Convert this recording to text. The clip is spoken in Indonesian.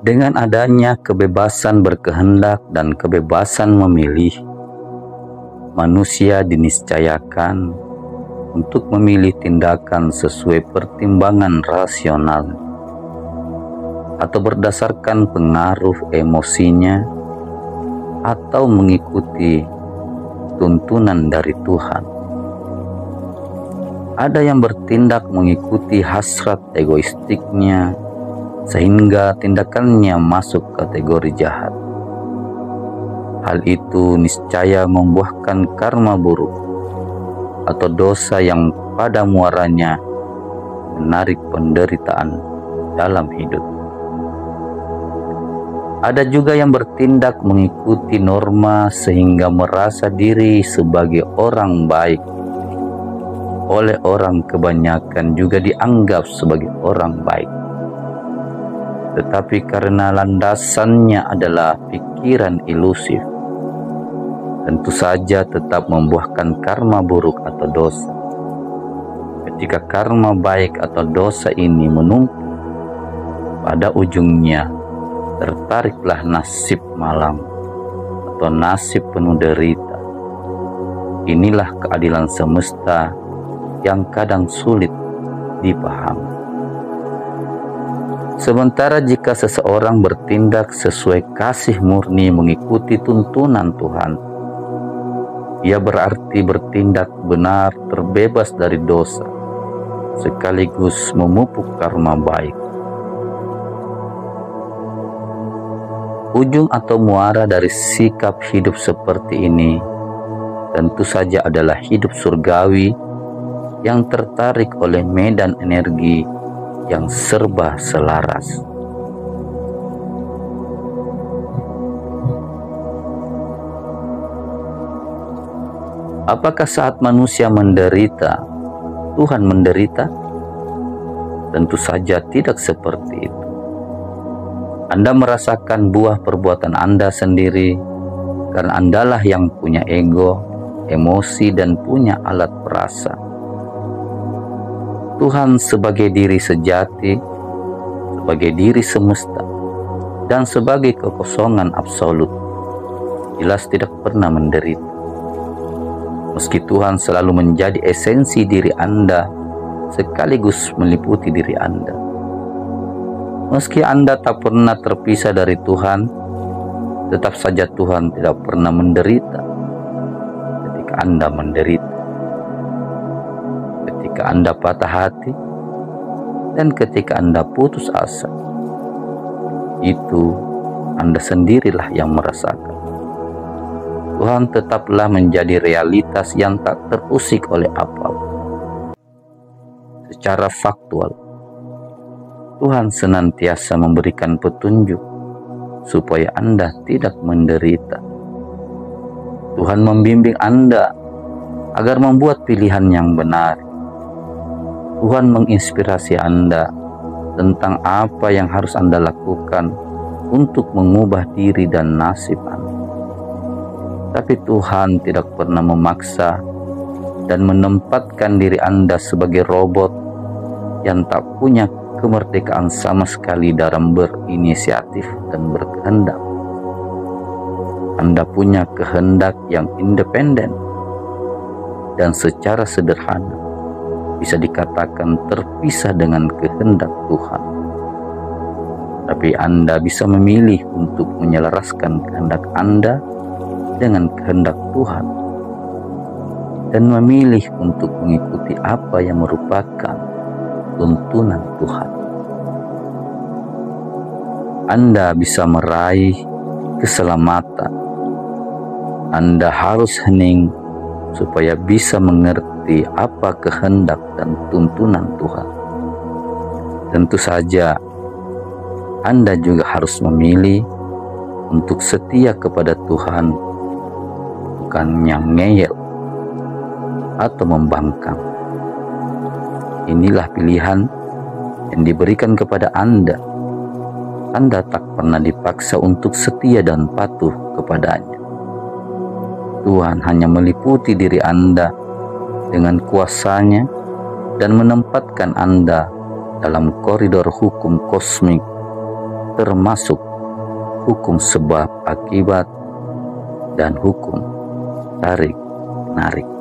Dengan adanya kebebasan berkehendak dan kebebasan memilih, manusia diniscayakan untuk memilih tindakan sesuai pertimbangan rasional atau berdasarkan pengaruh emosinya atau mengikuti tuntunan dari Tuhan. Ada yang bertindak mengikuti hasrat egoistiknya sehingga tindakannya masuk kategori jahat. Hal itu niscaya membuahkan karma buruk atau dosa yang pada muaranya menarik penderitaan dalam hidup. Ada juga yang bertindak mengikuti norma sehingga merasa diri sebagai orang baik. Oleh orang kebanyakan juga dianggap sebagai orang baik. Tetapi karena landasannya adalah pikiran ilusif, tentu saja tetap membuahkan karma buruk atau dosa. Ketika karma baik atau dosa ini menumpuk, pada ujungnya tertariklah nasib malam atau nasib penuh derita. Inilah keadilan semesta yang kadang sulit dipahami. Sementara jika seseorang bertindak sesuai kasih murni mengikuti tuntunan Tuhan, ia berarti bertindak benar terbebas dari dosa, sekaligus memupuk karma baik. Ujung atau muara dari sikap hidup seperti ini tentu saja adalah hidup surgawi yang tertarik oleh medan energi yang serba selaras. Apakah saat manusia menderita, Tuhan menderita? Tentu saja tidak seperti itu. Anda merasakan buah perbuatan Anda sendiri karena Andalah yang punya ego, emosi, dan punya alat perasa. Tuhan sebagai diri sejati, sebagai diri semesta, dan sebagai kekosongan absolut, jelas tidak pernah menderita. Meski Tuhan selalu menjadi esensi diri Anda, sekaligus meliputi diri Anda. Meski Anda tak pernah terpisah dari Tuhan, tetap saja Tuhan tidak pernah menderita ketika Anda menderita. Ketika Anda patah hati dan ketika Anda putus asa, itu Anda sendirilah yang merasakan. Tuhan tetaplah menjadi realitas yang tak terusik oleh apapun. Secara faktual, Tuhan senantiasa memberikan petunjuk supaya Anda tidak menderita. Tuhan membimbing Anda agar membuat pilihan yang benar. Tuhan menginspirasi Anda tentang apa yang harus Anda lakukan untuk mengubah diri dan nasib Anda. Tapi Tuhan tidak pernah memaksa dan menempatkan diri Anda sebagai robot yang tak punya kemerdekaan sama sekali dalam berinisiatif dan berkehendak. Anda punya kehendak yang independen dan secara sederhana bisa dikatakan terpisah dengan kehendak Tuhan. Tapi Anda bisa memilih untuk menyelaraskan kehendak Anda dengan kehendak Tuhan dan memilih untuk mengikuti apa yang merupakan tuntunan Tuhan. Anda bisa meraih keselamatan. Anda harus hening supaya bisa mengerti apa kehendak dan tuntunan Tuhan. Tentu saja Anda juga harus memilih untuk setia kepada Tuhan, bukan yang ngeyel atau membangkang. Inilah pilihan yang diberikan kepada Anda. Anda tak pernah dipaksa untuk setia dan patuh kepadanya. Tuhan hanya meliputi diri Anda dengan kuasanya dan menempatkan Anda dalam koridor hukum kosmik termasuk hukum sebab akibat dan hukum tarik-menarik.